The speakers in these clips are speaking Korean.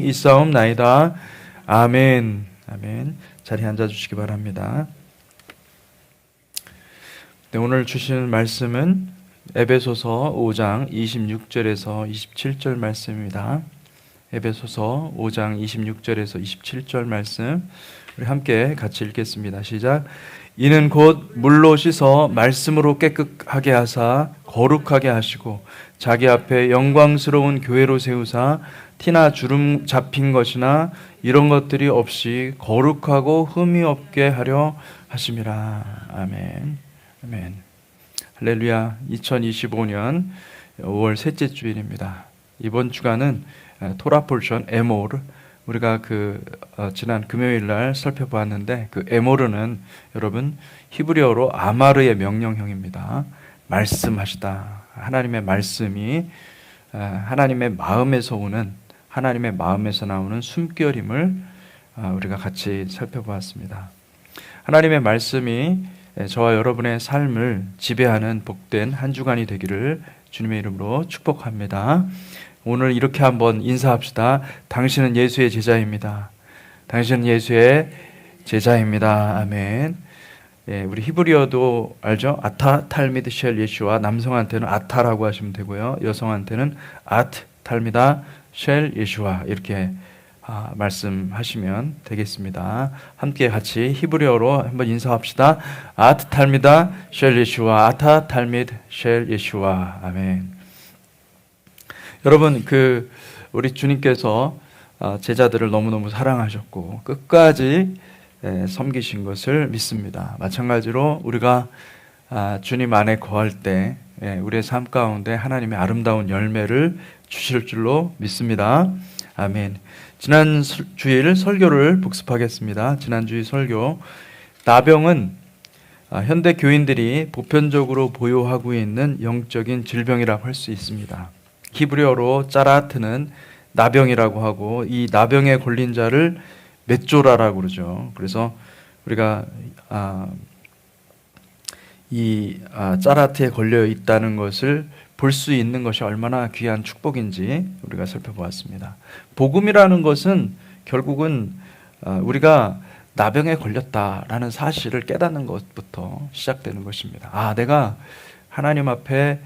있사옵나이다. 아멘. 아멘. 자리에 앉아주시기 바랍니다. 네, 오늘 주시는 말씀은 에베소서 5장 26절에서 27절 말씀입니다. 에베소서 5장 26절에서 27절 말씀 우리 함께 같이 읽겠습니다. 시작. 이는 곧 물로 씻어 말씀으로 깨끗하게 하사 거룩하게 하시고 자기 앞에 영광스러운 교회로 세우사 티나 주름 잡힌 것이나 이런 것들이 없이 거룩하고 흠이 없게 하려 하심이라. 아멘. 아멘. 할렐루야. 2025년 5월 셋째 주일입니다. 이번 주간은 토라 포션 에모르, 우리가 지난 금요일 날 살펴보았는데 그 에모르는 여러분 히브리어로 아마르의 명령형입니다. 말씀하시다. 하나님의 말씀이 하나님의 마음에서 오는, 하나님의 마음에서 나오는 숨결임을 우리가 같이 살펴보았습니다. 하나님의 말씀이 저와 여러분의 삶을 지배하는 복된 한 주간이 되기를 주님의 이름으로 축복합니다. 오늘 이렇게 한번 인사합시다. 당신은 예수의 제자입니다. 당신은 예수의 제자입니다. 아멘. 예, 우리 히브리어도 알죠? 아타 탈미드 쉘 예슈와, 남성한테는 아타라고 하시면 되고요. 여성한테는 아트 탈미다 쉘 예슈와 이렇게 말씀하시면 되겠습니다. 함께 같이 히브리어로 한번 인사합시다. 아트 탈미다 쉘 예슈와, 아타 탈미드 쉘 예슈와. 아멘. 여러분, 우리 주님께서 제자들을 너무너무 사랑하셨고 끝까지 섬기신 것을 믿습니다. 마찬가지로 우리가 주님 안에 거할 때 우리의 삶 가운데 하나님의 아름다운 열매를 주실 줄로 믿습니다. 아멘. 지난 주일 설교를 복습하겠습니다. 지난 주일 설교, 나병은 현대 교인들이 보편적으로 보유하고 있는 영적인 질병이라고 할 수 있습니다. 히브리어로 짜라트는 나병이라고 하고, 이 나병에 걸린 자를 메조라라고 그러죠. 그래서 우리가 짜라트에 걸려 있다는 것을 볼 수 있는 것이 얼마나 귀한 축복인지 우리가 살펴보았습니다. 복음이라는 것은 결국은 우리가 나병에 걸렸다라는 사실을 깨닫는 것부터 시작되는 것입니다. 내가 하나님 앞에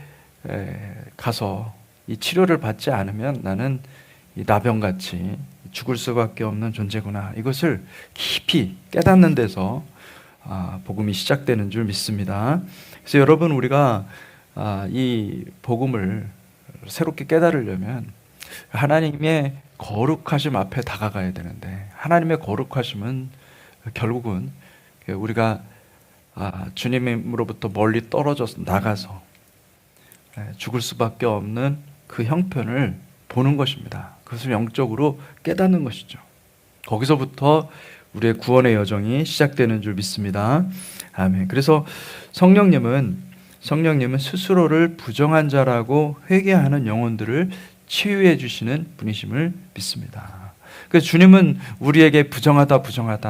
가서 이 치료를 받지 않으면 나는 이 나병같이 죽을 수밖에 없는 존재구나. 이것을 깊이 깨닫는 데서 복음이 시작되는 줄 믿습니다. 그래서 여러분, 우리가 이 복음을 새롭게 깨달으려면 하나님의 거룩하심 앞에 다가가야 되는데, 하나님의 거룩하심은 결국은 우리가 주님으로부터 멀리 떨어져서 나가서 죽을 수밖에 없는 그 형편을 보는 것입니다. 그것을 영적으로 깨닫는 것이죠. 거기서부터 우리의 구원의 여정이 시작되는 줄 믿습니다. 아멘. 그래서 성령님은 스스로를 부정한 자라고 회개하는 영혼들을 치유해 주시는 분이심을 믿습니다. 그래서 주님은 우리에게 부정하다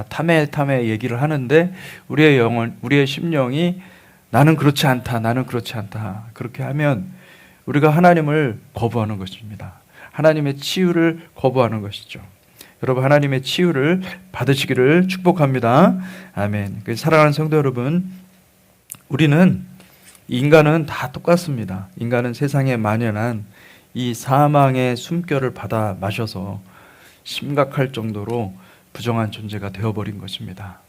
탐해 얘기를 하는데, 우리의 영혼, 우리의 심령이 나는 그렇지 않다 그렇게 하면 우리가 하나님을 거부하는 것입니다. 하나님의 치유를 거부하는 것이죠. 여러분, 하나님의 치유를 받으시기를 축복합니다. 아멘. 사랑하는 성도 여러분, 인간은 다 똑같습니다. 인간은 세상에 만연한 이 사망의 숨결을 받아 마셔서 심각할 정도로 부정한 존재가 되어버린 것입니다.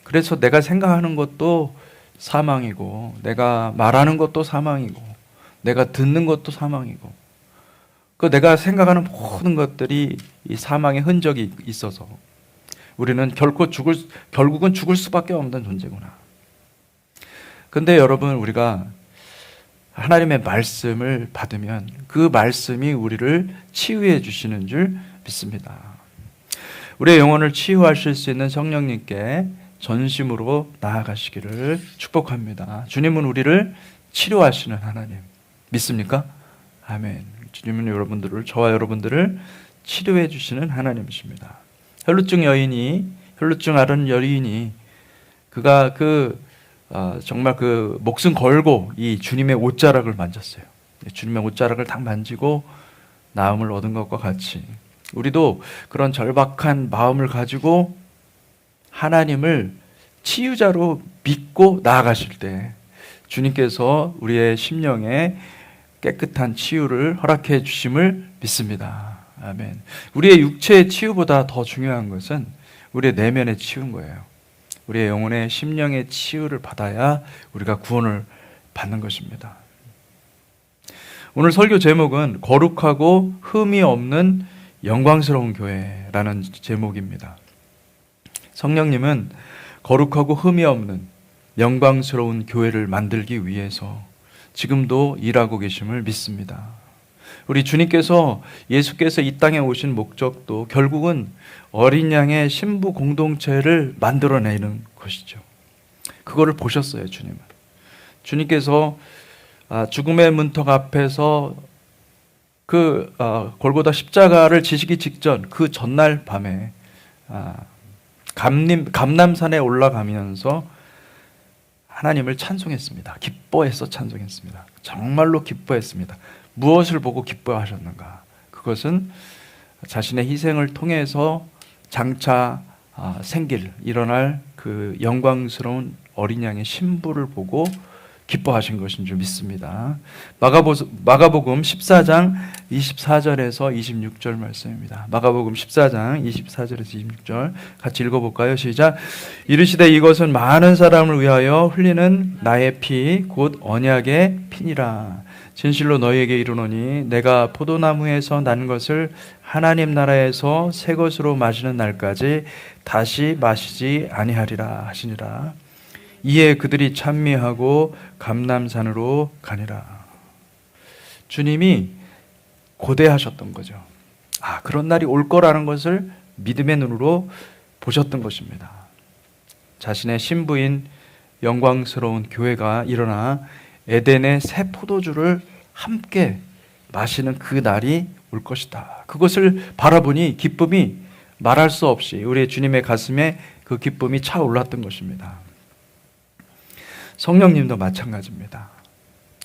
그래서 내가 생각하는 것도 사망이고, 내가 말하는 것도 사망이고, 내가 듣는 것도 사망이고, 내가 생각하는 모든 것들이 이 사망의 흔적이 있어서 우리는 결국은 죽을 수밖에 없는 존재구나. 근데 여러분, 우리가 하나님의 말씀을 받으면 그 말씀이 우리를 치유해 주시는 줄 믿습니다. 우리의 영혼을 치유하실 수 있는 성령님께 전심으로 나아가시기를 축복합니다. 주님은 우리를 치료하시는 하나님 믿습니까? 아멘. 주님은 저와 여러분들을 치료해 주시는 하나님이십니다. 혈루증 앓은 여인이 그가 정말 목숨 걸고 이 주님의 옷자락을 만졌어요. 주님의 옷자락을 딱 만지고 나음을 얻은 것과 같이 우리도 그런 절박한 마음을 가지고 하나님을 치유자로 믿고 나아가실 때 주님께서 우리의 심령에 깨끗한 치유를 허락해 주심을 믿습니다. 아멘. 우리의 육체의 치유보다 더 중요한 것은 우리의 내면의 치유인 거예요. 우리의 영혼의 심령의 치유를 받아야 우리가 구원을 받는 것입니다. 오늘 설교 제목은 거룩하고 흠이 없는 영광스러운 교회라는 제목입니다. 성령님은 거룩하고 흠이 없는 영광스러운 교회를 만들기 위해서 지금도 일하고 계심을 믿습니다. 우리 주님께서 예수께서 이 땅에 오신 목적도 결국은 어린 양의 신부 공동체를 만들어내는 것이죠. 그거를 보셨어요, 주님은. 주님께서 죽음의 문턱 앞에서 그 골고다 십자가를 지시기 직전 그 전날 밤에 감람산에 올라가면서 하나님을 찬송했습니다. 기뻐해서 찬송했습니다. 정말로 기뻐했습니다. 무엇을 보고 기뻐하셨는가? 그것은 자신의 희생을 통해서 장차 일어날 그 영광스러운 어린 양의 신부를 보고 기뻐하신 것인 줄 믿습니다. 마가복음 14장 24절에서 26절 말씀입니다. 마가복음 14장 24절에서 26절 같이 읽어볼까요? 시작. 이르시되 이것은 많은 사람을 위하여 흘리는 나의 피 곧 언약의 피니라. 진실로 너희에게 이르노니 내가 포도나무에서 난 것을 하나님 나라에서 새 것으로 마시는 날까지 다시 마시지 아니하리라 하시니라. 이에 그들이 찬미하고 감람산으로 가니라. 주님이 고대하셨던 거죠. 그런 날이 올 거라는 것을 믿음의 눈으로 보셨던 것입니다. 자신의 신부인 영광스러운 교회가 일어나 에덴의 새 포도주를 함께 마시는 그 날이 올 것이다. 그것을 바라보니 기쁨이 말할 수 없이 우리 주님의 가슴에 그 기쁨이 차올랐던 것입니다. 성령님도 마찬가지입니다.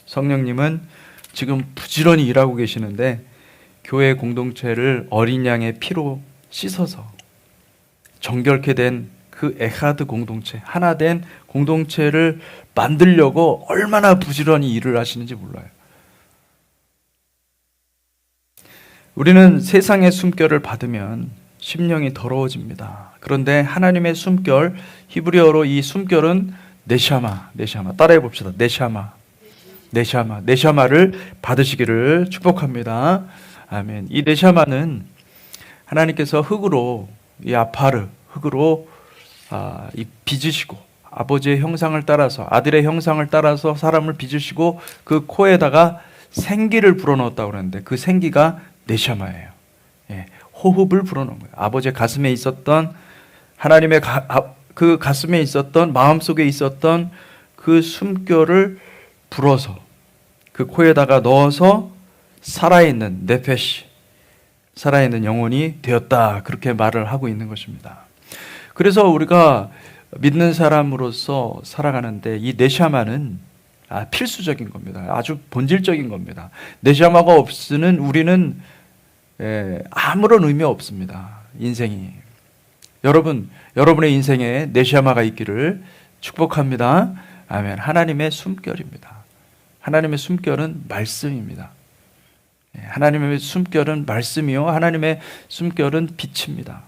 성령님은 지금 부지런히 일하고 계시는데 교회 공동체를 어린 양의 피로 씻어서 정결케 된 그 에하드 공동체, 하나 된 공동체를 만들려고 얼마나 부지런히 일을 하시는지 몰라요. 우리는 세상의 숨결을 받으면 심령이 더러워집니다. 그런데 하나님의 숨결, 히브리어로 이 숨결은 네샤마, 따라해 봅시다. 네샤마를 받으시기를 축복합니다. 아멘. 이 네샤마는 하나님께서 흙으로 빚으시고 아버지의 형상을 따라서 아들의 형상을 따라서 사람을 빚으시고 그 코에다가 생기를 불어넣었다고 그러는데 그 생기가 네샤마예요. 호흡을 불어넣은 거예요. 아버지의 가슴에 있었던 하나님의 그 가슴에 있었던 마음속에 있었던 그 숨결을 불어서 그 코에다가 넣어서 살아있는 네페시, 살아있는 영혼이 되었다. 그렇게 말을 하고 있는 것입니다. 그래서 우리가 믿는 사람으로서 살아가는데 이 네샤마는 필수적인 겁니다. 아주 본질적인 겁니다. 네샤마가 없으면 우리는 아무런 의미 없습니다. 인생이. 여러분의 인생에 네샤마가 있기를 축복합니다. 아멘. 하나님의 숨결입니다. 하나님의 숨결은 말씀입니다. 하나님의 숨결은 말씀이요. 하나님의 숨결은 빛입니다.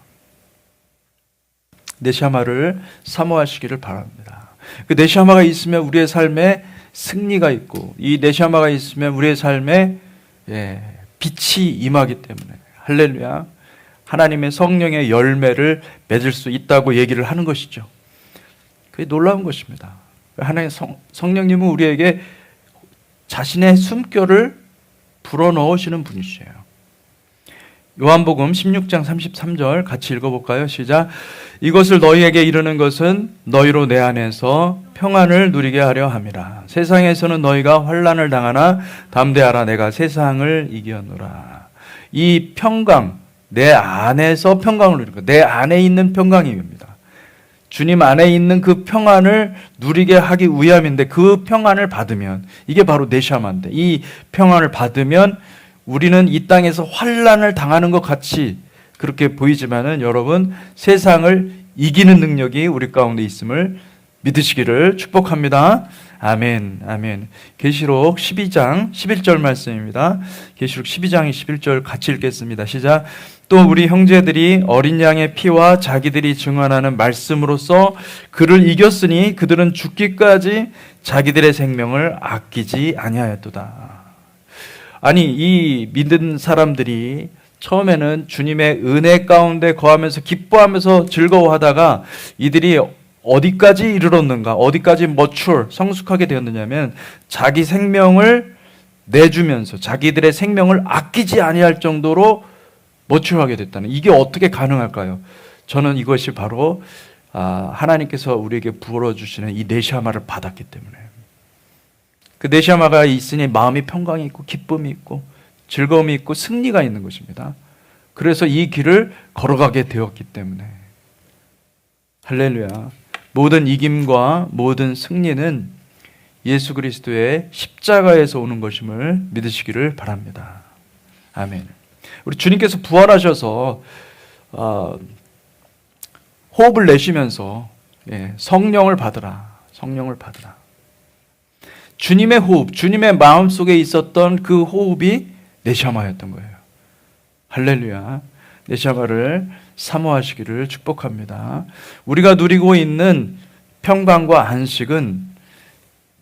네샤마를 사모하시기를 바랍니다. 그 네샤마가 있으면 우리의 삶에 승리가 있고 이 네샤마가 있으면 우리의 삶에 빛이 임하기 때문에 할렐루야. 하나님의 성령의 열매를 맺을 수 있다고 얘기를 하는 것이죠. 그게 놀라운 것입니다. 하나님 성령님은 우리에게 자신의 숨결을 불어넣으시는 분이시에요. 요한복음 16장 33절 같이 읽어볼까요? 시작. 이것을 너희에게 이르는 것은 너희로 내 안에서 평안을 누리게 하려 함이라. 세상에서는 너희가 환난을 당하나 담대하라. 내가 세상을 이겼노라. 이 평강, 내 안에서 평강을 누리는 것, 내 안에 있는 평강입니다. 주님 안에 있는 그 평안을 누리게 하기 위함인데 그 평안을 받으면 이게 바로 네샤마인데 이 평안을 받으면 우리는 이 땅에서 환난을 당하는 것 같이 그렇게 보이지만은 여러분 세상을 이기는 능력이 우리 가운데 있음을 믿으시기를 축복합니다. 아멘, 아멘. 계시록 12장 11절 말씀입니다. 계시록 12장 11절 같이 읽겠습니다. 시작. 또 우리 형제들이 어린 양의 피와 자기들이 증언하는 말씀으로써 그를 이겼으니 그들은 죽기까지 자기들의 생명을 아끼지 아니하였도다. 아니, 이 믿은 사람들이 처음에는 주님의 은혜 가운데 거하면서 기뻐하면서 즐거워하다가 이들이 어디까지 이르렀는가, 어디까지 성숙하게 되었느냐면 자기 생명을 내주면서 자기들의 생명을 아끼지 아니할 정도로 머추하게 됐다는, 이게 어떻게 가능할까요? 저는 이것이 바로 하나님께서 우리에게 부어주시는 이 네시아마를 받았기 때문에, 그 네시아마가 있으니 마음이 평강이 있고 기쁨이 있고 즐거움이 있고 승리가 있는 것입니다. 그래서 이 길을 걸어가게 되었기 때문에, 할렐루야. 모든 이김과 모든 승리는 예수 그리스도의 십자가에서 오는 것임을 믿으시기를 바랍니다. 아멘. 우리 주님께서 부활하셔서 호흡을 내쉬면서 성령을 받으라, 성령을 받으라. 주님의 호흡, 주님의 마음속에 있었던 그 호흡이 네시아마였던 거예요. 할렐루야. 네시아마를 사모하시기를 축복합니다. 우리가 누리고 있는 평강과 안식은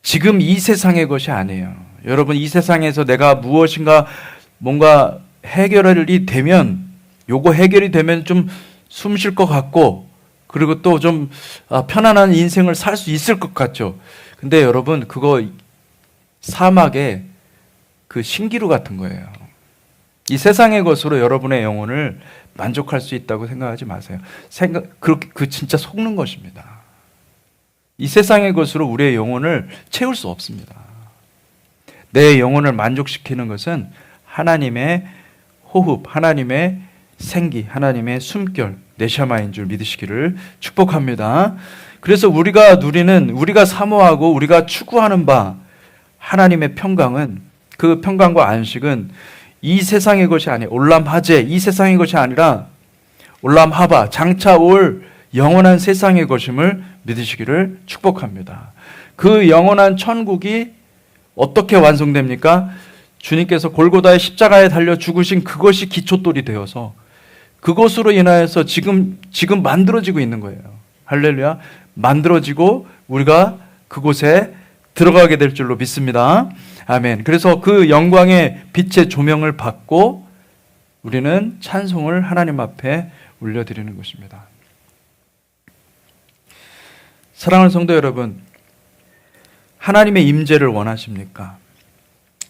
지금 이 세상의 것이 아니에요. 여러분, 이 세상에서 내가 무엇인가 뭔가 해결이 되면, 요거 해결이 되면 좀 숨 쉴 것 같고, 그리고 또 좀 편안한 인생을 살 수 있을 것 같죠. 근데 여러분, 그거 사막의 그 신기루 같은 거예요. 이 세상의 것으로 여러분의 영혼을 만족할 수 있다고 생각하지 마세요. 그 진짜 속는 것입니다. 이 세상의 것으로 우리의 영혼을 채울 수 없습니다. 내 영혼을 만족시키는 것은 하나님의 호흡, 하나님의 생기, 하나님의 숨결, 네샤마인 줄 믿으시기를 축복합니다. 그래서 우리가 누리는, 우리가 사모하고 우리가 추구하는 바 하나님의 평강은, 그 평강과 안식은 이 세상의 것이 아니에요. 올람하제, 이 세상의 것이 아니라 올람하바, 장차 올 영원한 세상의 것임을 믿으시기를 축복합니다. 그 영원한 천국이 어떻게 완성됩니까? 주님께서 골고다의 십자가에 달려 죽으신 그것이 기초돌이 되어서 그것으로 인하여서 지금 만들어지고 있는 거예요. 할렐루야. 만들어지고 우리가 그곳에 들어가게 될 줄로 믿습니다. 아멘. 그래서 그 영광의 빛의 조명을 받고 우리는 찬송을 하나님 앞에 올려드리는 것입니다. 사랑하는 성도 여러분, 하나님의 임재를 원하십니까?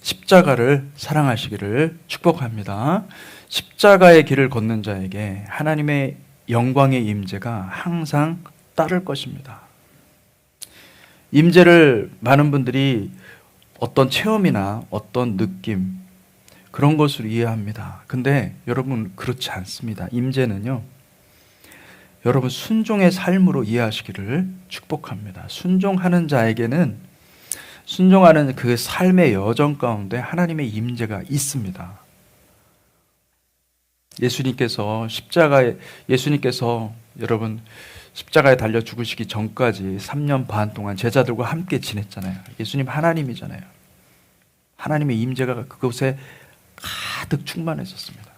십자가를 사랑하시기를 축복합니다. 십자가의 길을 걷는 자에게 하나님의 영광의 임재가 항상 따를 것입니다. 임재를 많은 분들이 어떤 체험이나 어떤 느낌, 그런 것으로 이해합니다. 근데 여러분, 그렇지 않습니다. 임재는요, 여러분 순종의 삶으로 이해하시기를 축복합니다. 순종하는 자에게는 순종하는 그 삶의 여정 가운데 하나님의 임재가 있습니다. 예수님께서 여러분 십자가에 달려 죽으시기 전까지 3년 반 동안 제자들과 함께 지냈잖아요. 예수님 하나님이잖아요. 하나님의 임재가 그곳에 가득 충만했었습니다.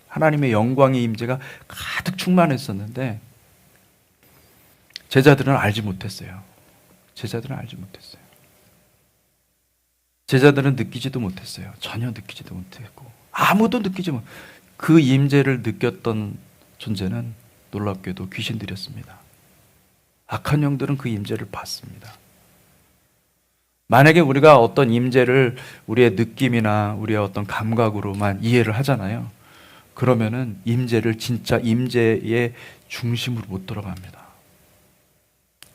하나님의 영광의 임재가 가득 충만했었는데 제자들은 알지 못했어요. 제자들은 느끼지도 못했어요. 전혀 느끼지도 못했고 아무도 느끼지 못. 그 임재를 느꼈던 존재는 놀랍게도 귀신들이었습니다. 악한 영들은 그 임재를 받습니다. 만약에 우리가 어떤 임재를 우리의 느낌이나 우리의 어떤 감각으로만 이해를 하잖아요. 그러면은 임재를 진짜 임재의 중심으로 못 들어갑니다.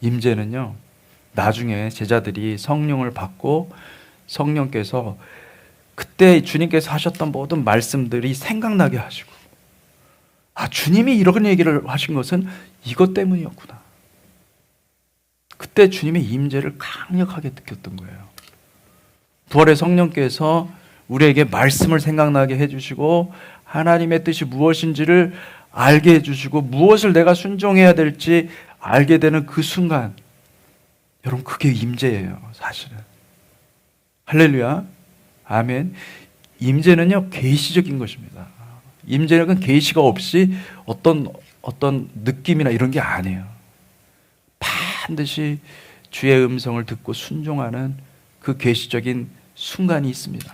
임재는요, 나중에 제자들이 성령을 받고 성령께서 그때 주님께서 하셨던 모든 말씀들이 생각나게 하시고, 주님이 이런 얘기를 하신 것은 이것 때문이었구나. 그때 주님의 임재를 강력하게 느꼈던 거예요. 부활의 성령께서 우리에게 말씀을 생각나게 해주시고 하나님의 뜻이 무엇인지를 알게 해주시고 무엇을 내가 순종해야 될지 알게 되는 그 순간, 여러분 그게 임재예요. 사실은. 할렐루야. 아멘. 임재는요 계시적인 것입니다. 임재는 계시가 없이 어떤 느낌이나 이런 게 아니에요. 반드시 주의 음성을 듣고 순종하는 그 계시적인 순간이 있습니다.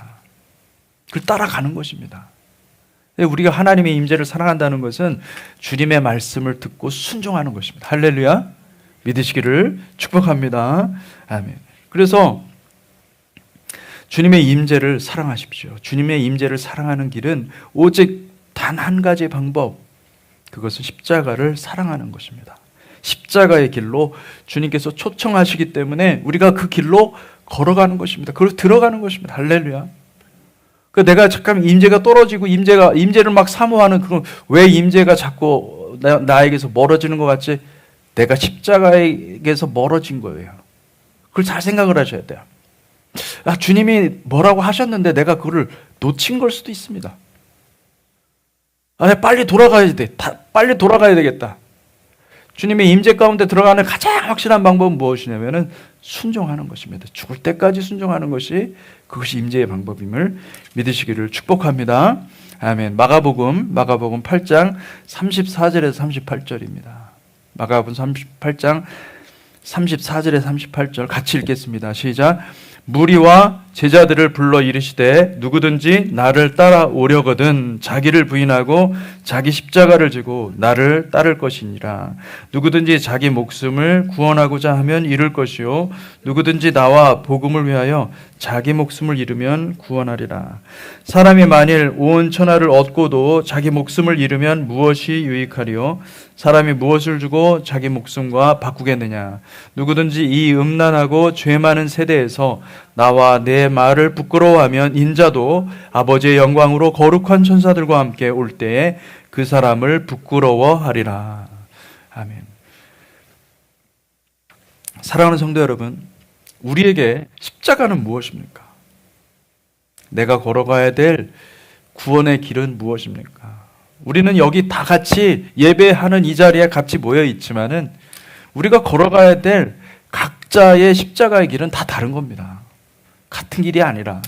그걸 따라가는 것입니다. 우리가 하나님의 임재를 사랑한다는 것은 주님의 말씀을 듣고 순종하는 것입니다. 할렐루야. 믿으시기를 축복합니다. 아멘. 그래서 주님의 임재를 사랑하십시오. 주님의 임재를 사랑하는 길은 오직 단 한 가지 방법, 그것은 십자가를 사랑하는 것입니다. 십자가의 길로 주님께서 초청하시기 때문에 우리가 그 길로 걸어가는 것입니다. 그리고 들어가는 것입니다. 할렐루야. 내가 잠깐 임재가 떨어지고 임재를 막 사모하는 그건 왜 임재가 자꾸 나에게서 멀어지는 것 같지? 내가 십자가에게서 멀어진 거예요. 그걸 잘 생각을 하셔야 돼요. 주님이 뭐라고 하셨는데 내가 그걸 놓친 걸 수도 있습니다. 빨리 돌아가야 돼. 빨리 돌아가야 되겠다. 주님의 임재 가운데 들어가는 가장 확실한 방법은 무엇이냐면은 순종하는 것입니다. 죽을 때까지 순종하는 것이 그것이 임재의 방법임을 믿으시기를 축복합니다. 아멘. 마가복음 8장 34절에서 38절입니다. 마가복음 38장 34절에 38절 같이 읽겠습니다. 시작. 무리와 제자들을 불러 이르시되 누구든지 나를 따라오려거든 자기를 부인하고 자기 십자가를 지고 나를 따를 것이니라. 누구든지 자기 목숨을 구원하고자 하면 잃을 것이요 누구든지 나와 복음을 위하여 자기 목숨을 잃으면 구원하리라. 사람이 만일 온 천하를 얻고도 자기 목숨을 잃으면 무엇이 유익하리요? 사람이 무엇을 주고 자기 목숨과 바꾸겠느냐? 누구든지 이 음란하고 죄 많은 세대에서 나와 내 말을 부끄러워하면 인자도 아버지의 영광으로 거룩한 천사들과 함께 올 때에 그 사람을 부끄러워하리라. 아멘. 사랑하는 성도 여러분, 우리에게 십자가는 무엇입니까? 내가 걸어가야 될 구원의 길은 무엇입니까? 우리는 여기 다 같이 예배하는 이 자리에 같이 모여 있지만은 우리가 걸어가야 될 각자의 십자가의 길은 다 다른 겁니다. 같은 길이 아니라,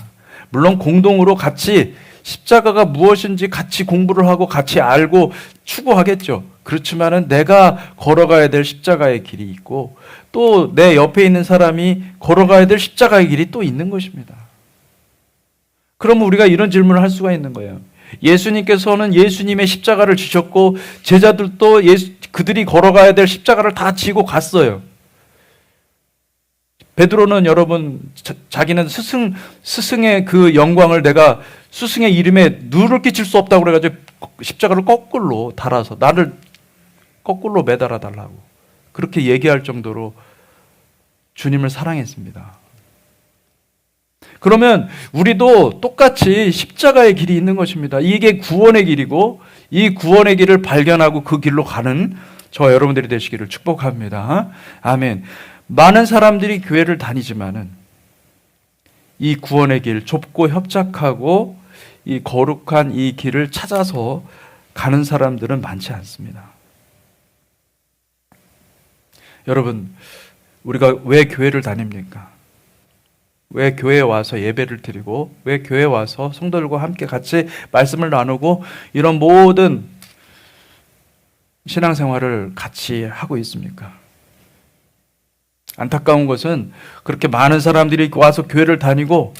물론 공동으로 같이 십자가가 무엇인지 같이 공부를 하고 같이 알고 추구하겠죠. 그렇지만은 내가 걸어가야 될 십자가의 길이 있고 또 내 옆에 있는 사람이 걸어가야 될 십자가의 길이 또 있는 것입니다. 그러면 우리가 이런 질문을 할 수가 있는 거예요. 예수님께서는 예수님의 십자가를 지셨고 제자들도 그들이 걸어가야 될 십자가를 다 지고 갔어요. 베드로는 여러분 자기는 스승의 그 영광을 내가 스승의 이름에 누를 끼칠 수 없다고 그래가지고 십자가를 거꾸로 달아서 나를 거꾸로 매달아 달라고 그렇게 얘기할 정도로 주님을 사랑했습니다. 그러면 우리도 똑같이 십자가의 길이 있는 것입니다. 이게 구원의 길이고 이 구원의 길을 발견하고 그 길로 가는 저와 여러분들이 되시기를 축복합니다. 아멘. 많은 사람들이 교회를 다니지만은 이 구원의 길, 좁고 협착하고 이 거룩한 이 길을 찾아서 가는 사람들은 많지 않습니다. 여러분, 우리가 왜 교회를 다닙니까? 왜 교회에 와서 예배를 드리고 왜 교회에 와서 성도들과 함께 같이 말씀을 나누고 이런 모든 신앙생활을 같이 하고 있습니까? 안타까운 것은 그렇게 많은 사람들이 와서 교회를 다니고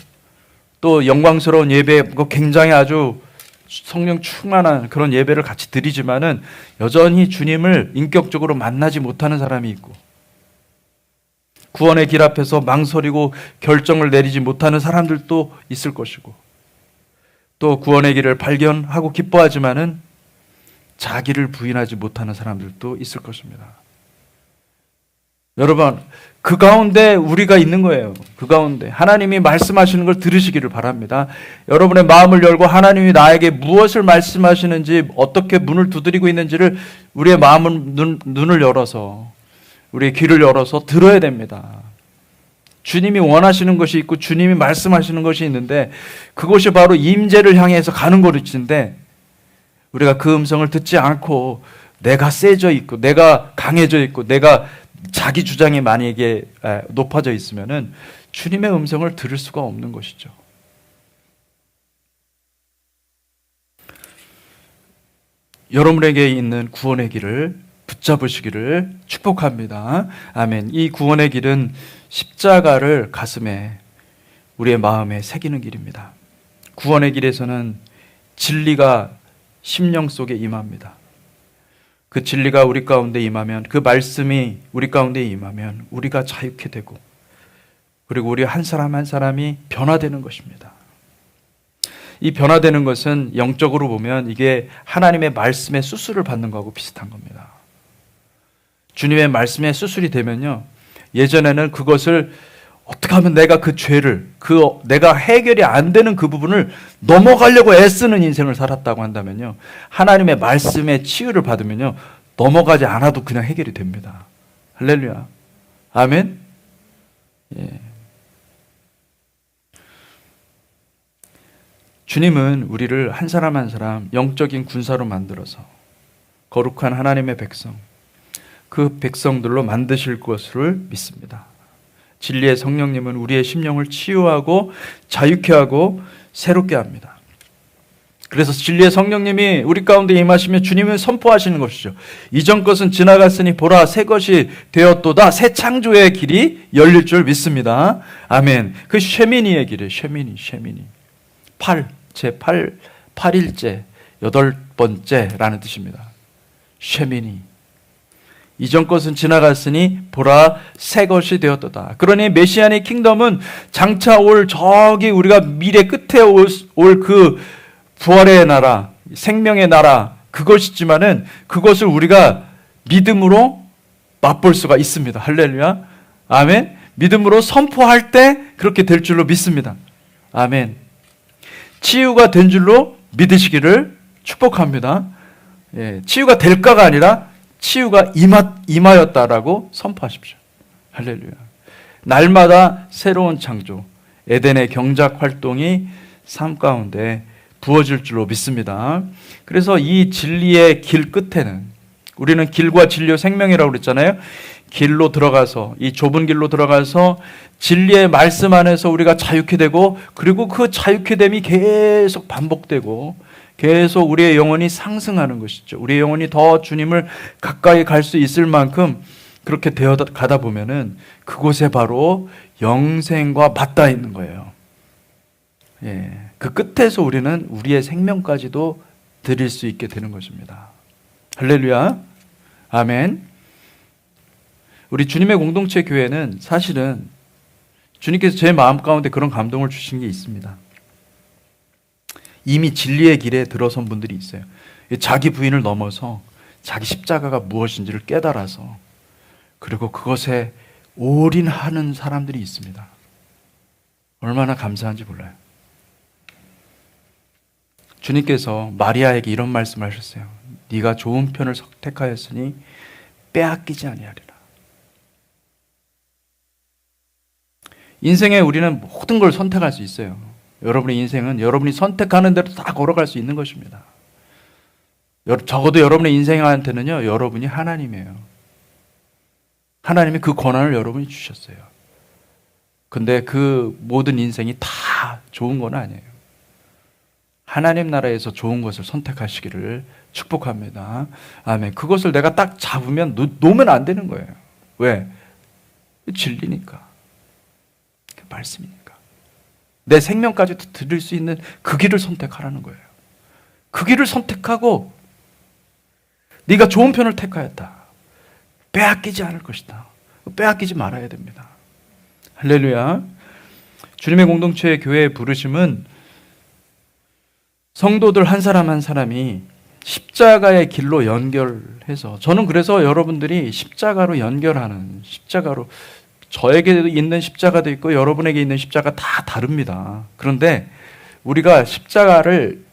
또 영광스러운 예배, 굉장히 아주 성령 충만한 그런 예배를 같이 드리지만은 여전히 주님을 인격적으로 만나지 못하는 사람이 있고 구원의 길 앞에서 망설이고 결정을 내리지 못하는 사람들도 있을 것이고 또 구원의 길을 발견하고 기뻐하지만은 자기를 부인하지 못하는 사람들도 있을 것입니다. 여러분, 그 가운데 우리가 있는 거예요. 그 가운데 하나님이 말씀하시는 걸 들으시기를 바랍니다. 여러분의 마음을 열고 하나님이 나에게 무엇을 말씀하시는지 어떻게 문을 두드리고 있는지를 우리의 마음을 눈을 열어서 우리의 귀를 열어서 들어야 됩니다. 주님이 원하시는 것이 있고 주님이 말씀하시는 것이 있는데 그것이 바로 임재를 향해서 가는 것인데 우리가 그 음성을 듣지 않고 내가 세져 있고 내가 강해져 있고 내가 자기 주장이 만약에 높아져 있으면은 주님의 음성을 들을 수가 없는 것이죠. 여러분에게 있는 구원의 길을 붙잡으시기를 축복합니다. 아멘. 이 구원의 길은 십자가를 가슴에 우리의 마음에 새기는 길입니다. 구원의 길에서는 진리가 심령 속에 임합니다. 그 진리가 우리 가운데 임하면, 그 말씀이 우리 가운데 임하면 우리가 자유케 되고, 그리고 우리 한 사람 한 사람이 변화되는 것입니다. 이 변화되는 것은 영적으로 보면 이게 하나님의 말씀의 수술을 받는 거하고 비슷한 겁니다. 주님의 말씀에 수술이 되면요, 예전에는 그것을 어떻게 하면 내가 그 죄를, 내가 해결이 안 되는 그 부분을 넘어가려고 애쓰는 인생을 살았다고 한다면요, 하나님의 말씀의 치유를 받으면요, 넘어가지 않아도 그냥 해결이 됩니다. 할렐루야. 아멘. 예. 주님은 우리를 한 사람 한 사람 영적인 군사로 만들어서 거룩한 하나님의 백성, 그 백성들로 만드실 것을 믿습니다. 진리의 성령님은 우리의 심령을 치유하고 자유케 하고 새롭게 합니다. 그래서 진리의 성령님이 우리 가운데 임하시면 주님은 선포하시는 것이죠. 이전 것은 지나갔으니 보라 새 것이 되었도다. 새 창조의 길이 열릴 줄 믿습니다. 아멘. 그 쉐미니의 길이에요. 쉐미니. 8일째, 8번째라는 뜻입니다. 쉐미니. 이전 것은 지나갔으니 보라 새 것이 되었도다. 그러니 메시아의 킹덤은 장차 올 저기 우리가 미래 끝에 올 그 부활의 나라, 생명의 나라, 그것이지만은 그것을 우리가 믿음으로 맛볼 수가 있습니다. 할렐루야. 아멘. 믿음으로 선포할 때 그렇게 될 줄로 믿습니다. 아멘. 치유가 된 줄로 믿으시기를 축복합니다. 예, 치유가 될까가 아니라 치유가 임하였다라고 선포하십시오. 할렐루야. 날마다 새로운 창조, 에덴의 경작 활동이 삶 가운데 부어질 줄로 믿습니다. 그래서 이 진리의 길 끝에는, 우리는 길과 진리와 생명이라고 그랬잖아요. 길로 들어가서, 이 좁은 길로 들어가서 진리의 말씀 안에서 우리가 자유케 되고, 그리고 그 자유케 됨이 계속 반복되고 계속 우리의 영혼이 상승하는 것이죠. 우리의 영혼이 더 주님을 가까이 갈 수 있을 만큼 그렇게 되어 가다 보면은 그곳에 바로 영생과 맞닿아 있는 거예요. 예, 그 끝에서 우리는 우리의 생명까지도 드릴 수 있게 되는 것입니다. 할렐루야. 아멘. 우리 주님의 공동체 교회는 사실은 주님께서 제 마음 가운데 그런 감동을 주신 게 있습니다. 이미 진리의 길에 들어선 분들이 있어요. 자기 부인을 넘어서 자기 십자가가 무엇인지를 깨달아서, 그리고 그것에 올인하는 사람들이 있습니다. 얼마나 감사한지 몰라요. 주님께서 마리아에게 이런 말씀을 하셨어요. 네가 좋은 편을 선택하였으니 빼앗기지 아니하리라. 인생에 우리는 모든 걸 선택할 수 있어요. 여러분의 인생은 여러분이 선택하는 대로 다 걸어갈 수 있는 것입니다. 적어도 여러분의 인생한테는요, 여러분이 하나님이에요. 하나님이 그 권한을 여러분이 주셨어요. 근데 그 모든 인생이 다 좋은 건 아니에요. 하나님 나라에서 좋은 것을 선택하시기를 축복합니다. 아멘. 그것을 내가 딱 잡으면 놓으면 안 되는 거예요. 왜? 진리니까. 말씀이니까. 내 생명까지도 드릴 수 있는 그 길을 선택하라는 거예요. 그 길을 선택하고 네가 좋은 편을 택하였다. 빼앗기지 않을 것이다. 빼앗기지 말아야 됩니다. 할렐루야. 주님의 공동체의 교회의 부르심은 성도들 한 사람 한 사람이 십자가의 길로 연결해서, 저는 그래서 여러분들이 십자가로 연결하는, 십자가로, 저에게 있는 십자가도 있고 여러분에게 있는 십자가 다 다릅니다. 그런데 우리가 십자가를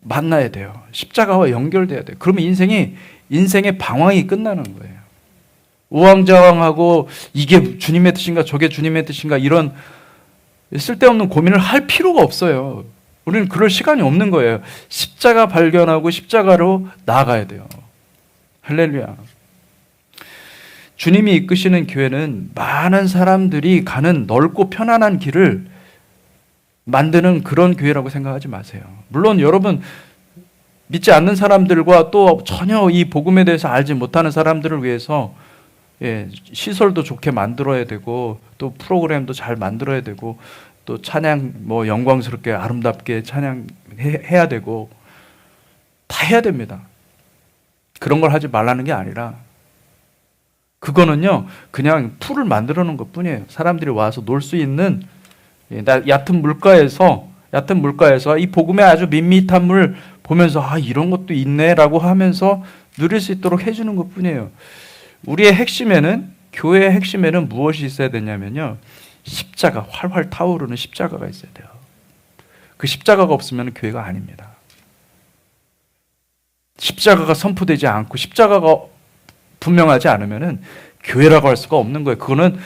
만나야 돼요. 십자가와 연결돼야 돼요. 그러면 인생의 방황이 끝나는 거예요. 우왕좌왕하고 이게 주님의 뜻인가 저게 주님의 뜻인가 이런 쓸데없는 고민을 할 필요가 없어요. 우리는 그럴 시간이 없는 거예요. 십자가 발견하고 십자가로 나아가야 돼요. 할렐루야. 주님이 이끄시는 교회는 많은 사람들이 가는 넓고 편안한 길을 만드는 그런 교회라고 생각하지 마세요. 물론 여러분 믿지 않는 사람들과 또 전혀 이 복음에 대해서 알지 못하는 사람들을 위해서 시설도 좋게 만들어야 되고 또 프로그램도 잘 만들어야 되고 또 찬양 영광스럽게 아름답게 찬양해야 되고 다 해야 됩니다. 그런 걸 하지 말라는 게 아니라 그거는요 그냥 풀을 만들어 놓은 것 뿐이에요. 사람들이 와서 놀 수 있는 얕은 물가에서 이 복음의 아주 밋밋한 물 보면서 이런 것도 있네라고 하면서 누릴 수 있도록 해주는 것 뿐이에요. 우리의 핵심에는, 교회의 핵심에는 무엇이 있어야 되냐면요, 십자가, 활활 타오르는 십자가가 있어야 돼요. 그 십자가가 없으면 교회가 아닙니다. 십자가가 선포되지 않고 십자가가 분명하지 않으면은 교회라고 할 수가 없는 거예요. 그거는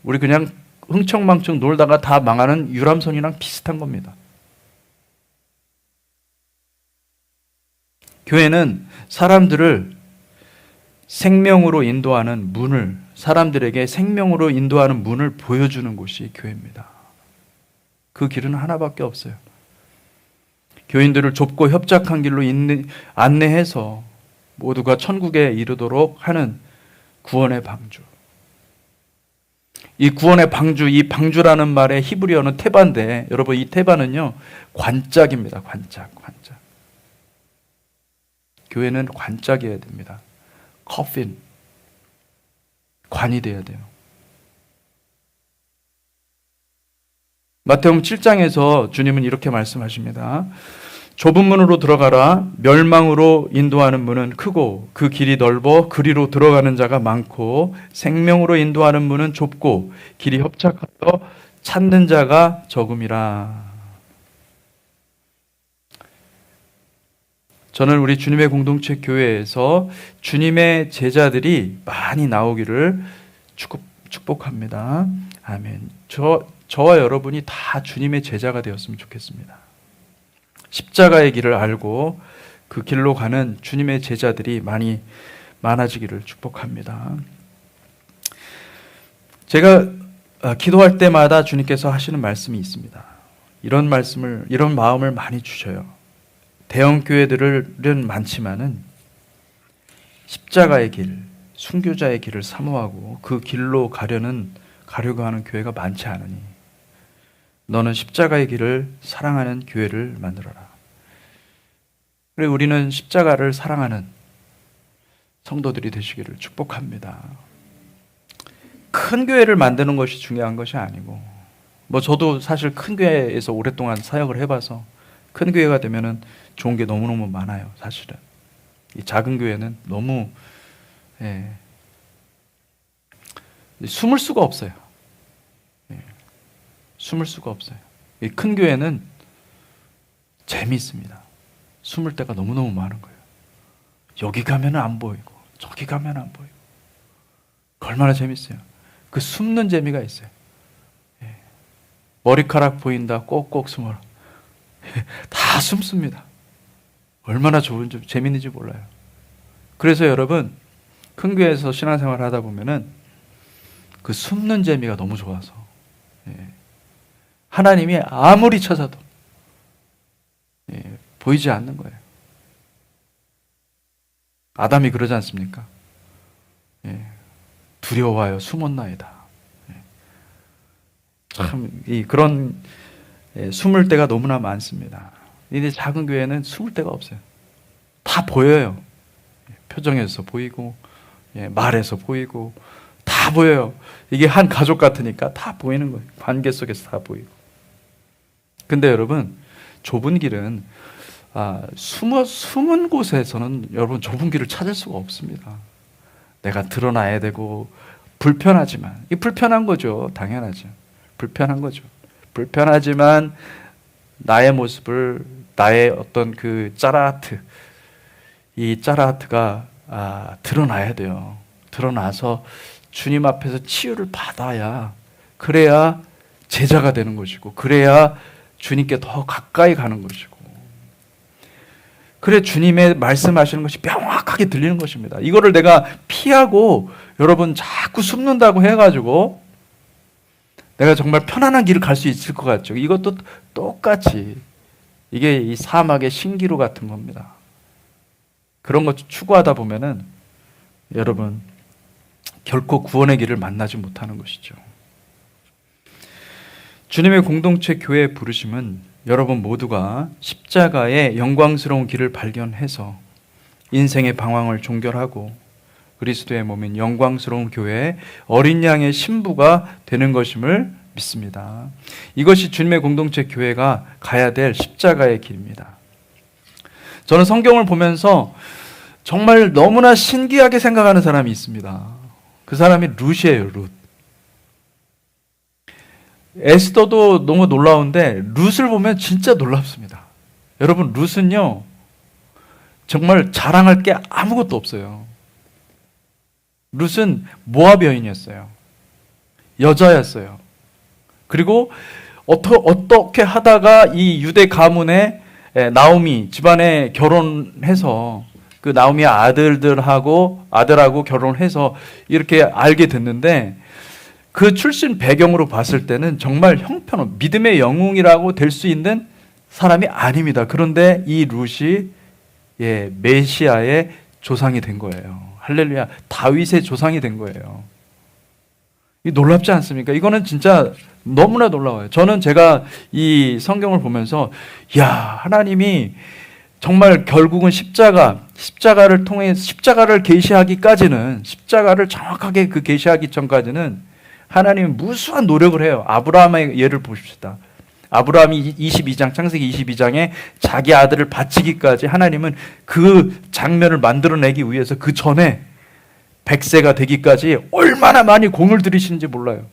우리 그냥 흥청망청 놀다가 다 망하는 유람선이랑 비슷한 겁니다. 교회는 사람들을 생명으로 인도하는 문을, 사람들에게 생명으로 인도하는 문을 보여주는 곳이 교회입니다. 그 길은 하나밖에 없어요. 교인들을 좁고 협착한 길로 안내해서 모두가 천국에 이르도록 하는 구원의 방주. 이 구원의 방주, 이 방주라는 말의 히브리어는 테바인데, 여러분 이 테바는요 관짝입니다. 관짝. 교회는 관짝이어야 됩니다. 커핀, 관이 되어야 돼요. 마태복음 7장에서 주님은 이렇게 말씀하십니다. 좁은 문으로 들어가라. 멸망으로 인도하는 문은 크고 그 길이 넓어 그리로 들어가는 자가 많고 생명으로 인도하는 문은 좁고 길이 협착하여 찾는 자가 적음이라. 저는 우리 주님의 공동체 교회에서 주님의 제자들이 많이 나오기를 축복합니다. 아멘. 저와 여러분이 다 주님의 제자가 되었으면 좋겠습니다. 십자가의 길을 알고 그 길로 가는 주님의 제자들이 많아지기를 축복합니다. 제가 기도할 때마다 주님께서 하시는 말씀이 있습니다. 이런 마음을 많이 주셔요. 대형 교회들은 많지만은 십자가의 길, 순교자의 길을 사모하고 그 길로 가려고 하는 교회가 많지 않으니 너는 십자가의 길을 사랑하는 교회를 만들어라. 그리고 우리는 십자가를 사랑하는 성도들이 되시기를 축복합니다. 큰 교회를 만드는 것이 중요한 것이 아니고, 저도 사실 큰 교회에서 오랫동안 사역을 해봐서 큰 교회가 되면은 좋은 게 너무너무 많아요. 사실은 이 작은 교회는 너무 숨을 수가 없어요. 숨을 수가 없어요. 이 큰 교회는 재미있습니다. 숨을 데가 너무너무 많은 거예요. 여기 가면 안 보이고 저기 가면 안 보이고 얼마나 재밌어요. 그 숨는 재미가 있어요. 머리카락 보인다 꼭꼭 숨어라. 다 숨습니다. 얼마나 좋은지 재밌는지 몰라요. 그래서 여러분 큰 교회에서 신앙생활을 하다 보면은 그 숨는 재미가 너무 좋아서 하나님이 아무리 찾아도 보이지 않는 거예요. 아담이 그러지 않습니까? 두려워하여 숨었나이다. 참 그런 숨을 데가 너무나 많습니다. 근데 작은 교회는 숨을 데가 없어요. 다 보여요. 표정에서 보이고 말에서 보이고 다 보여요. 이게 한 가족 같으니까 다 보이는 거예요. 관계 속에서 다 보이고. 근데 여러분 좁은 길은 숨은 곳에서는 여러분 좁은 길을 찾을 수가 없습니다. 내가 드러나야 되고 불편하지만, 이 불편한 거죠. 당연하죠. 불편한 거죠. 불편하지만 나의 모습을, 나의 어떤 그 짜라하트, 이 짜라하트가 드러나야 돼요. 드러나서 주님 앞에서 치유를 받아야, 그래야 제자가 되는 것이고, 그래야 주님께 더 가까이 가는 것이고, 그래 주님의 말씀하시는 것이 명확하게 들리는 것입니다. 이거를 내가 피하고 여러분 자꾸 숨는다고 해가지고 내가 정말 편안한 길을 갈 수 있을 것 같죠. 이것도 똑같이 이게 이 사막의 신기루 같은 겁니다. 그런 것 추구하다 보면은 여러분 결코 구원의 길을 만나지 못하는 것이죠. 주님의 공동체 교회의 부르심은 여러분 모두가 십자가의 영광스러운 길을 발견해서 인생의 방황을 종결하고 그리스도의 몸인 영광스러운 교회의 어린 양의 신부가 되는 것임을 믿습니다. 이것이 주님의 공동체 교회가 가야 될 십자가의 길입니다. 저는 성경을 보면서 정말 너무나 신기하게 생각하는 사람이 있습니다. 그 사람이 룻이에요, 룻. 에스더도 너무 놀라운데 룻을 보면 진짜 놀랍습니다. 여러분, 룻은요 정말 자랑할 게 아무것도 없어요. 룻은 모압 여인이었어요. 여자였어요. 그리고 어떻게 하다가 이 유대 가문의 나오미 집안에 결혼해서 그 나오미의 아들하고 결혼해서 이렇게 알게 됐는데, 그 출신 배경으로 봤을 때는 정말 형편없, 믿음의 영웅이라고 될 수 있는 사람이 아닙니다. 그런데 이 룻이 메시아의 조상이 된 거예요. 할렐루야. 다윗의 조상이 된 거예요. 이 놀랍지 않습니까? 이거는 진짜 너무나 놀라워요. 저는 제가 이 성경을 보면서 하나님이 정말 결국은 십자가를 통해 십자가를 계시하기까지는, 십자가를 정확하게 그 계시하기 전까지는 하나님은 무수한 노력을 해요. 아브라함의 예를 보십시다. 아브라함이 창세기 22장에 자기 아들을 바치기까지 하나님은 그 장면을 만들어내기 위해서 그 전에 100세가 되기까지 얼마나 많이 공을 들이시는지 몰라요.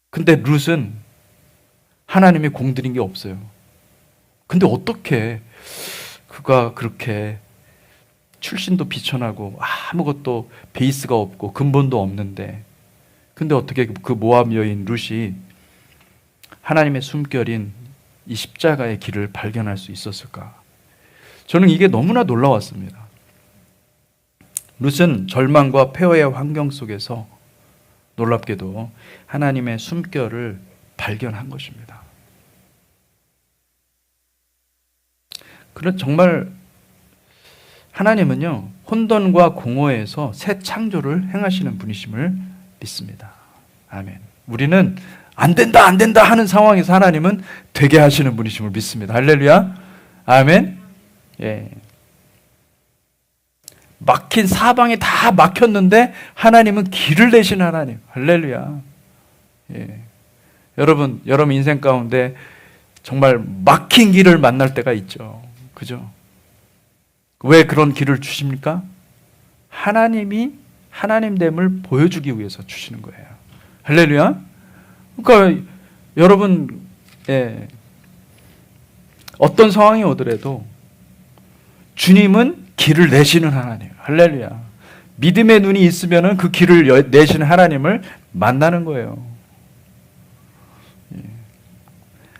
근데 룻은 하나님이 공들인 게 없어요. 근데 어떻게 그가 그렇게 출신도 비천하고 아무것도 베이스가 없고 근본도 없는데, 근데 어떻게 그 모압 여인 룻이 하나님의 숨결인 이 십자가의 길을 발견할 수 있었을까? 저는 이게 너무나 놀라웠습니다. 룻은 절망과 폐허의 환경 속에서 놀랍게도 하나님의 숨결을 발견한 것입니다. 그런 정말 하나님은요 혼돈과 공허에서 새 창조를 행하시는 분이심을 믿습니다. 아멘. 우리는 안 된다 하는 상황에서 하나님은 되게 하시는 분이심을 믿습니다. 할렐루야. 아멘. 막힌 사방이 다 막혔는데 하나님은 길을 내시는 하나님. 할렐루야. 여러분 인생 가운데 정말 막힌 길을 만날 때가 있죠. 그죠? 왜 그런 길을 주십니까? 하나님이 하나님됨을 보여주기 위해서 주시는 거예요. 할렐루야. 그러니까 여러분 어떤 상황이 오더라도 주님은 길을 내시는 하나님. 할렐루야. 믿음의 눈이 있으면 그 길을 내시는 하나님을 만나는 거예요.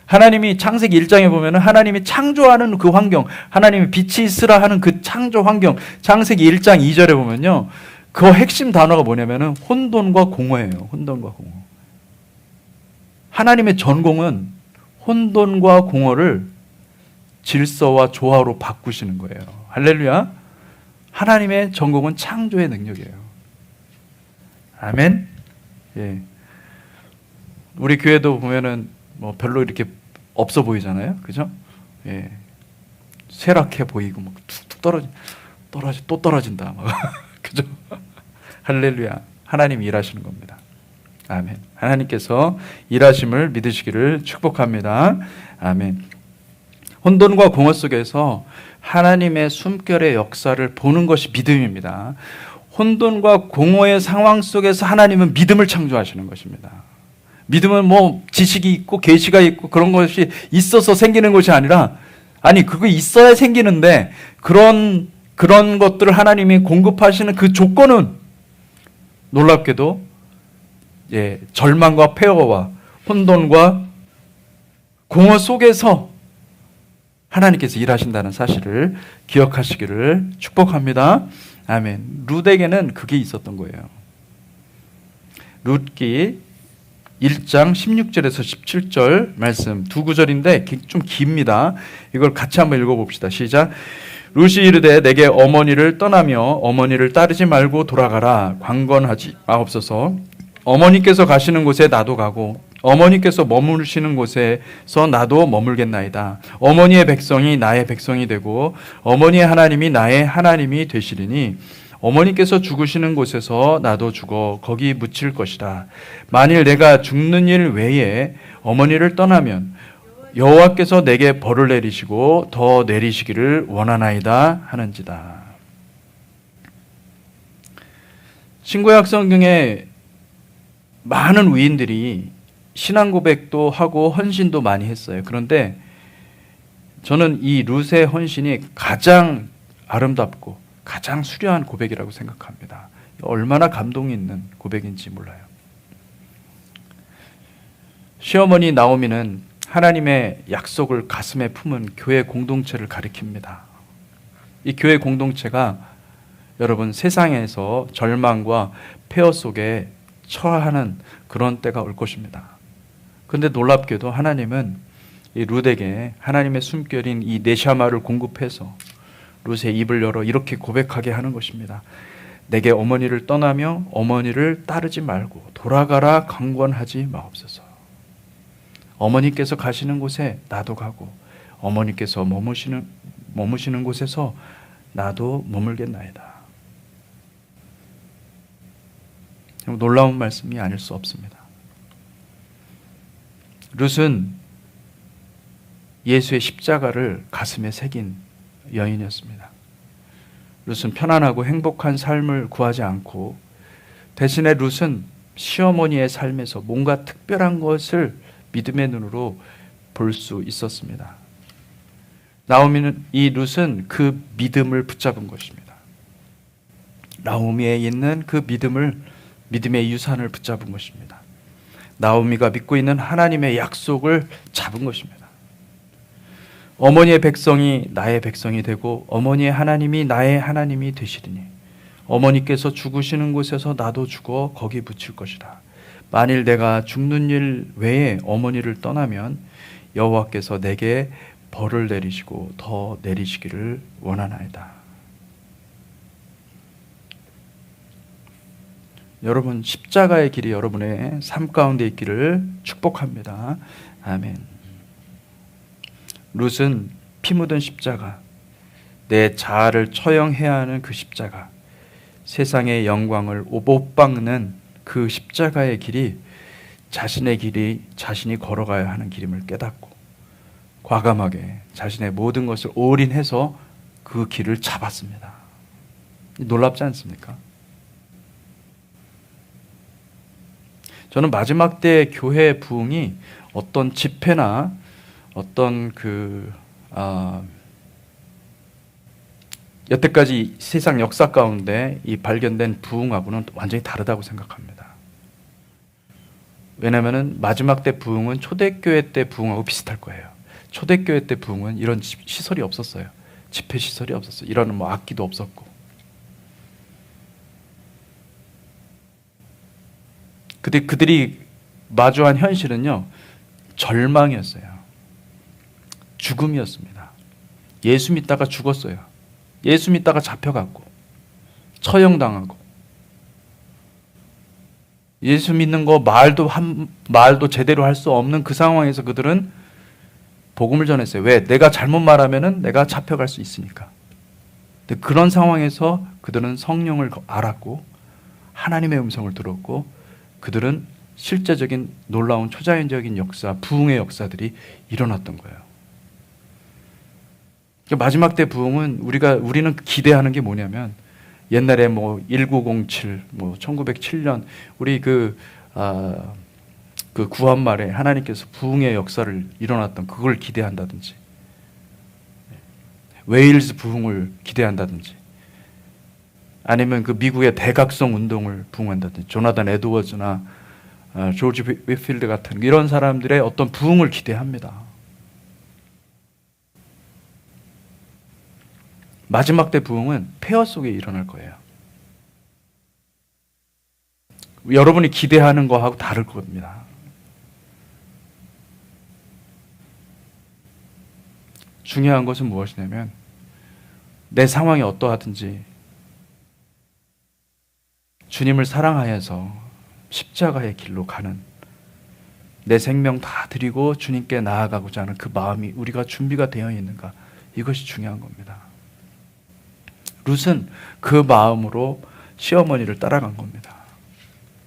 하나님이 창세기 1장에 보면 하나님이 창조하는 그 환경, 하나님이 빛이 있으라 하는 그 창조 환경, 창세기 1장 2절에 보면요 그 핵심 단어가 뭐냐면 혼돈과 공허예요. 혼돈과 공허. 하나님의 전공은 혼돈과 공허를 질서와 조화로 바꾸시는 거예요. 할렐루야. 하나님의 전공은 창조의 능력이에요. 아멘. 우리 교회도 보면은 별로 이렇게 없어 보이잖아요. 그죠? 쇠락해 보이고 막 툭툭 또 떨어진다. 막. 그죠? 할렐루야. 하나님이 일하시는 겁니다. 아멘. 하나님께서 일하심을 믿으시기를 축복합니다. 아멘. 혼돈과 공허 속에서 하나님의 숨결의 역사를 보는 것이 믿음입니다. 혼돈과 공허의 상황 속에서 하나님은 믿음을 창조하시는 것입니다. 믿음은 지식이 있고 계시가 있고 그런 것이 있어서 생기는 것이 아니라, 그거 있어야 생기는데 그런 것들을 하나님이 공급하시는 그 조건은 놀랍게도 절망과 폐허와 혼돈과 공허 속에서 하나님께서 일하신다는 사실을 기억하시기를 축복합니다. 아멘. 룻에게는 그게 있었던 거예요. 룻기 1장 16절에서 17절 말씀 두 구절인데 좀 깁니다. 이걸 같이 한번 읽어봅시다. 시작. 룻이 이르되 내게 어머니를 떠나며 어머니를 따르지 말고 돌아가라. 강권하지 마옵소서. 어머니께서 가시는 곳에 나도 가고 어머니께서 머무르시는 곳에서 나도 머물겠나이다. 어머니의 백성이 나의 백성이 되고 어머니의 하나님이 나의 하나님이 되시리니 어머니께서 죽으시는 곳에서 나도 죽어 거기 묻힐 것이다. 만일 내가 죽는 일 외에 어머니를 떠나면 여호와께서 내게 벌을 내리시고 더 내리시기를 원하나이다 하는지다. 신구약 성경에 많은 위인들이 신앙 고백도 하고 헌신도 많이 했어요. 그런데 저는 이 룻의 헌신이 가장 아름답고 가장 수려한 고백이라고 생각합니다. 얼마나 감동이 있는 고백인지 몰라요. 시어머니 나오미는 하나님의 약속을 가슴에 품은 교회 공동체를 가리킵니다. 이 교회 공동체가 여러분 세상에서 절망과 폐허 속에 처하는 그런 때가 올 것입니다. 그런데 놀랍게도 하나님은 이 룻에게 하나님의 숨결인 이 네샤마를 공급해서 룻의 입을 열어 이렇게 고백하게 하는 것입니다. 내게 어머니를 떠나며 어머니를 따르지 말고 돌아가라 강권하지 마옵소서. 어머니께서 가시는 곳에 나도 가고 어머니께서 머무시는 곳에서 나도 머물겠나이다. 놀라운 말씀이 아닐 수 없습니다. 룻은 예수의 십자가를 가슴에 새긴 여인이었습니다. 룻은 편안하고 행복한 삶을 구하지 않고 대신에 룻은 시어머니의 삶에서 뭔가 특별한 것을 믿음의 눈으로 볼 수 있었습니다. 나오미는 이 룻은 그 믿음을 붙잡은 것입니다. 나오미에 있는 그 믿음의 유산을 붙잡은 것입니다. 나오미가 믿고 있는 하나님의 약속을 잡은 것입니다. 어머니의 백성이 나의 백성이 되고 어머니의 하나님이 나의 하나님이 되시리니 어머니께서 죽으시는 곳에서 나도 죽어 거기 묻힐 것이다. 만일 내가 죽는 일 외에 어머니를 떠나면 여호와께서 내게 벌을 내리시고 더 내리시기를 원하나이다. 여러분 십자가의 길이 여러분의 삶 가운데 있기를 축복합니다. 아멘. 룻은 피 묻은 십자가, 내 자아를 처형해야 하는 그 십자가, 세상의 영광을 못박는 그 십자가의 길이 자신의 길이 자신이 걸어가야 하는 길임을 깨닫고 과감하게 자신의 모든 것을 올인해서 그 길을 잡았습니다. 놀랍지 않습니까? 저는 마지막 때 교회의 부흥이 어떤 집회나 어떤 여태까지 세상 역사 가운데 이 발견된 부흥하고는 완전히 다르다고 생각합니다. 왜냐하면 마지막 때 부흥은 초대교회 때 부흥하고 비슷할 거예요. 초대교회 때 부흥은 이런 시설이 없었어요. 집회 시설이 없었어요. 이런 악기도 없었고. 그들이 마주한 현실은요, 절망이었어요. 죽음이었습니다. 예수 믿다가 죽었어요. 예수 믿다가 잡혀갔고 처형당하고 예수 믿는 거 말도 제대로 할 수 없는 그 상황에서 그들은 복음을 전했어요. 왜? 내가 잘못 말하면은 내가 잡혀갈 수 있으니까. 근데 그런 상황에서 그들은 성령을 알았고 하나님의 음성을 들었고 그들은 실제적인 놀라운 초자연적인 역사, 부흥의 역사들이 일어났던 거예요. 마지막 때 부흥은 우리는 기대하는 게 뭐냐면 옛날에 1907, 1907년 우리 그 구한말에 하나님께서 부흥의 역사를 일어났던 그걸 기대한다든지 웨일즈 부흥을 기대한다든지 아니면 그 미국의 대각성 운동을 부흥한다든지 조나단 에드워즈나 조지 위필드 같은 이런 사람들의 어떤 부흥을 기대합니다. 마지막 때 부흥은 폐허 속에 일어날 거예요. 여러분이 기대하는 거하고 다를 겁니다. 중요한 것은 무엇이냐면 내 상황이 어떠하든지 주님을 사랑하여서 십자가의 길로 가는, 내 생명 다 드리고 주님께 나아가고자 하는 그 마음이 우리가 준비가 되어 있는가, 이것이 중요한 겁니다. 룻은 그 마음으로 시어머니를 따라간 겁니다.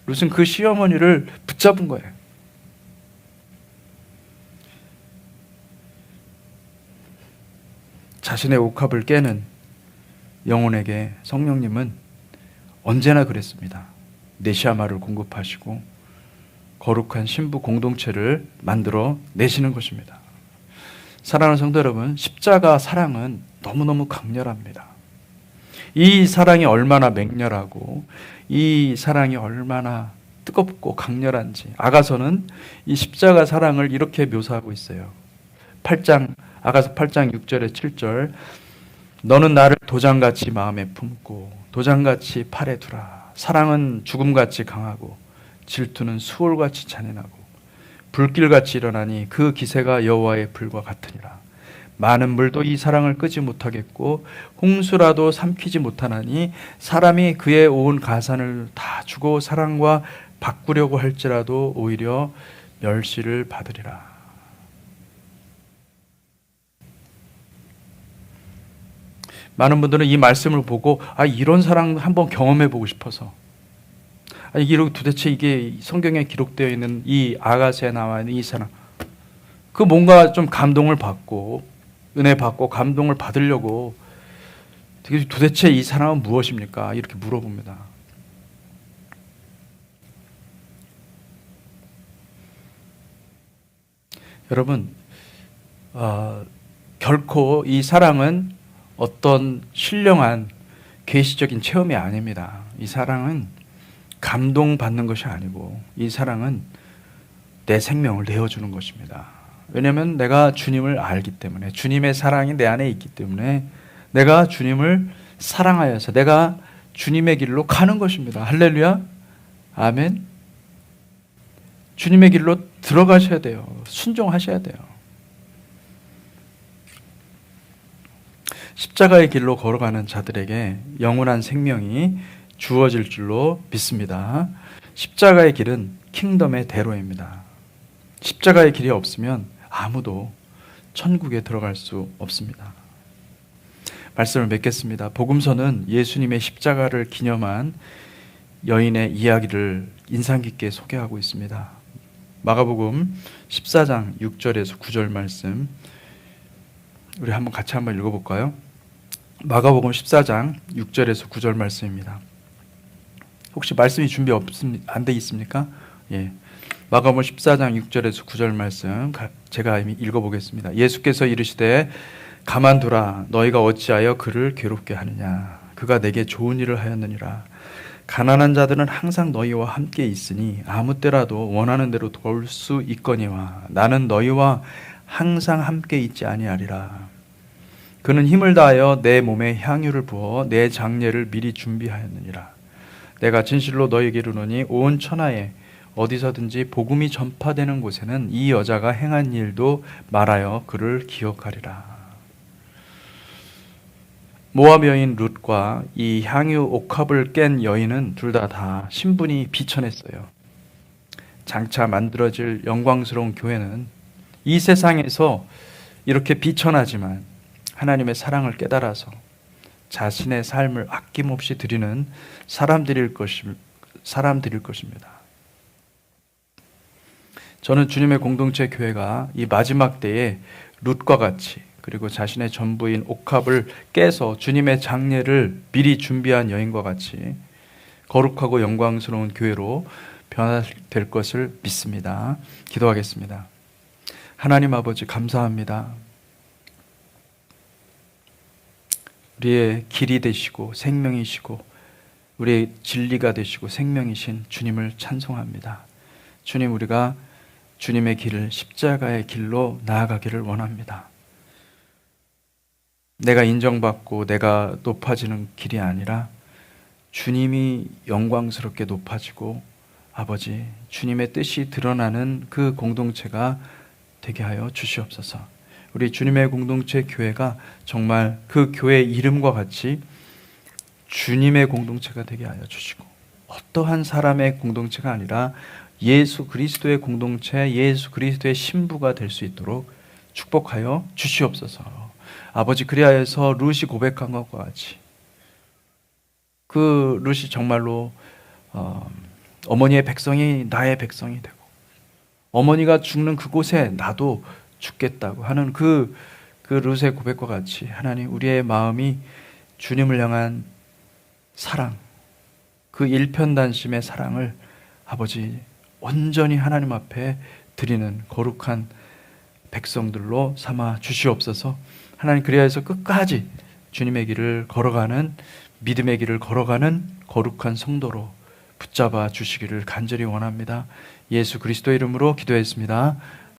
룻은 그 시어머니를 붙잡은 거예요. 자신의 옥합을 깨는 영혼에게 성령님은 언제나 그랬습니다. 네시아마를 공급하시고 거룩한 신부 공동체를 만들어 내시는 것입니다. 사랑하는 성도 여러분, 십자가 사랑은 너무너무 강렬합니다. 이 사랑이 얼마나 맹렬하고 이 사랑이 얼마나 뜨겁고 강렬한지 아가서는 이 십자가 사랑을 이렇게 묘사하고 있어요. 아가서 8장 6절에 7절, 너는 나를 도장같이 마음에 품고 도장같이 팔에 두라. 사랑은 죽음같이 강하고 질투는 수월같이 잔인하고 불길같이 일어나니 그 기세가 여호와의 불과 같으니라. 많은 물도 이 사랑을 끄지 못하겠고 홍수라도 삼키지 못하나니 사람이 그의 온 가산을 다 주고 사랑과 바꾸려고 할지라도 오히려 멸시를 받으리라. 많은 분들은 이 말씀을 보고 이런 사랑 한번 경험해 보고 싶어서, 도대체 이게 성경에 기록되어 있는 이 아가서에 나와 있는 이 사랑, 그 뭔가 좀 감동을 받고 은혜 받고 감동을 받으려고 도대체 이 사랑은 무엇입니까? 이렇게 물어봅니다. 여러분, 결코 이 사랑은 어떤 신령한 계시적인 체험이 아닙니다. 이 사랑은 감동받는 것이 아니고 이 사랑은 내 생명을 내어주는 것입니다. 왜냐하면 내가 주님을 알기 때문에, 주님의 사랑이 내 안에 있기 때문에 내가 주님을 사랑하여서 내가 주님의 길로 가는 것입니다. 할렐루야, 아멘. 주님의 길로 들어가셔야 돼요. 순종하셔야 돼요. 십자가의 길로 걸어가는 자들에게 영원한 생명이 주어질 줄로 믿습니다. 십자가의 길은 킹덤의 대로입니다. 십자가의 길이 없으면 아무도 천국에 들어갈 수 없습니다. 말씀을 맺겠습니다. 복음서는 예수님의 십자가를 기념한 여인의 이야기를 인상 깊게 소개하고 있습니다. 마가복음 14장 6절에서 9절 말씀, 우리 같이 한번 읽어볼까요? 마가복음 14장 6절에서 9절 말씀입니다. 혹시 말씀이 준비 안 돼 있습니까? 예. 마가복음 14장 6절에서 9절 말씀 제가 이미 읽어보겠습니다. 예수께서 이르시되 가만두라, 너희가 어찌하여 그를 괴롭게 하느냐. 그가 내게 좋은 일을 하였느니라. 가난한 자들은 항상 너희와 함께 있으니 아무 때라도 원하는 대로 도울 수 있거니와 나는 너희와 항상 함께 있지 아니하리라. 그는 힘을 다하여 내 몸에 향유를 부어 내 장례를 미리 준비하였느니라. 내가 진실로 너희에게 이르노니 온 천하에 어디서든지 복음이 전파되는 곳에는 이 여자가 행한 일도 말하여 그를 기억하리라. 모압 여인 룻과 이 향유 옥합을 깬 여인은 둘 다 신분이 비천했어요. 장차 만들어질 영광스러운 교회는 이 세상에서 이렇게 비천하지만 하나님의 사랑을 깨달아서 자신의 삶을 아낌없이 드리는 사람들일 것입니다. 저는 주님의 공동체 교회가 이 마지막 때에 룻과 같이, 그리고 자신의 전부인 옥합을 깨서 주님의 장례를 미리 준비한 여인과 같이 거룩하고 영광스러운 교회로 변화될 것을 믿습니다. 기도하겠습니다. 하나님 아버지, 감사합니다. 우리의 길이 되시고 생명이시고 우리의 진리가 되시고 생명이신 주님을 찬송합니다. 주님, 우리가 주님의 길을, 십자가의 길로 나아가기를 원합니다. 내가 인정받고 내가 높아지는 길이 아니라 주님이 영광스럽게 높아지고 아버지, 주님의 뜻이 드러나는 그 공동체가 되게 하여 주시옵소서. 우리 주님의 공동체 교회가 정말 그 교회 이름과 같이 주님의 공동체가 되게 하여 주시고, 어떠한 사람의 공동체가 아니라 예수 그리스도의 공동체, 예수 그리스도의 신부가 될 수 있도록 축복하여 주시옵소서. 아버지, 그리하여서 룻이 고백한 것과 같이 그 룻이 정말로 어머니의 백성이 나의 백성이 되고 어머니가 죽는 그곳에 나도 죽겠다고 하는 그 룻의 고백과 같이 하나님, 우리의 마음이 주님을 향한 사랑, 그 일편단심의 사랑을 아버지 온전히 하나님 앞에 드리는 거룩한 백성들로 삼아 주시옵소서. 하나님, 그리하여서 끝까지 주님의 길을 걸어가는, 믿음의 길을 걸어가는 거룩한 성도로 붙잡아 주시기를 간절히 원합니다. 예수 그리스도 이름으로 기도했습니다.